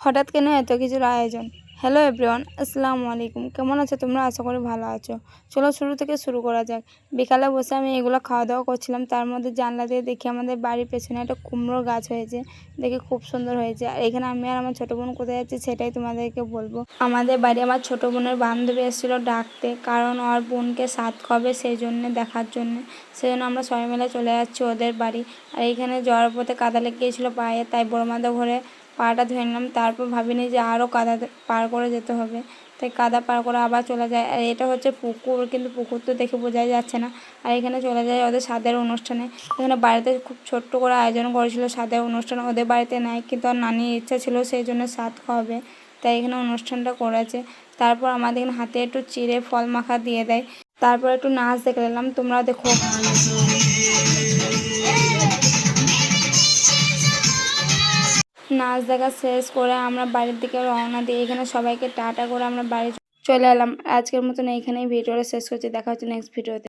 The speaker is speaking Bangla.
হঠাৎ কেন এত কিছুর আয়োজন? হ্যালো এভরিওয়ান, আসসালামু আলাইকুম। কেমন আছো তোমরা? আশা করি ভালো আছো। চলো শুরু থেকে শুরু করা যাক। বিকালে বসে আমি এগুলো খাওয়া দাওয়া করছিলাম, তার মধ্যে জানলা দিয়ে দেখি আমাদের বাড়ির পেছনে একটা কুমড়ো গাছ হয়েছে। দেখে খুব সুন্দর হয়েছে। আর এখানে আমি আর আমার ছোটো বোন কোথায় যাচ্ছি সেটাই তোমাদেরকে বলবো। আমাদের বাড়ি আমার ছোটো বোনের বান্ধবী এসেছিলো ডাকতে, কারণ ওর বোনকে সাধ কবে সেই জন্যে দেখার জন্যে। সেই জন্য আমরা সবাই মিলে চলে যাচ্ছি ওদের বাড়ি। আর এইখানে যাওয়ার পথে কাদা লেগে গিয়েছিলো পায়ে, তাই বড় মাদের ঘরে পাটা ধুয়ে নিলাম। তারপর ভাবিনি যে আরও কাদা পার করে যেতে হবে, তাই কাদা পার করে আবার চলে যায়। আর এটা হচ্ছে পুকুর, কিন্তু পুকুর তো দেখে বোঝাই যাচ্ছে না। আর এখানে চলে যায় ওদের স্বাদের অনুষ্ঠানে। এখানে বাড়িতে খুব ছোট্ট করে আয়োজন করেছিল স্বাদের অনুষ্ঠান। ওদের বাড়িতে নাই, কিন্তু ওর নানির ইচ্ছা ছিল সেই জন্য স্বাদ খাওয়াবে, তাই এখানে অনুষ্ঠানটা করেছে। তারপর আমাদের এখানে হাতে একটু চিড়ে ফল মাখা দিয়ে দেয়। তারপর একটু নাচ দেখে নিলাম, তোমরা দেখো। নাচ দেখা শেষ করে আমরা বাড়ির দিকে রওনা দিই। এখানে সবাইকে টাটা করে আমরা বাড়ি চলে এলাম। আজকের মতন এইখানেই ভিডিওটা শেষ করছি। দেখা হচ্ছে নেক্সট ভিডিওতে।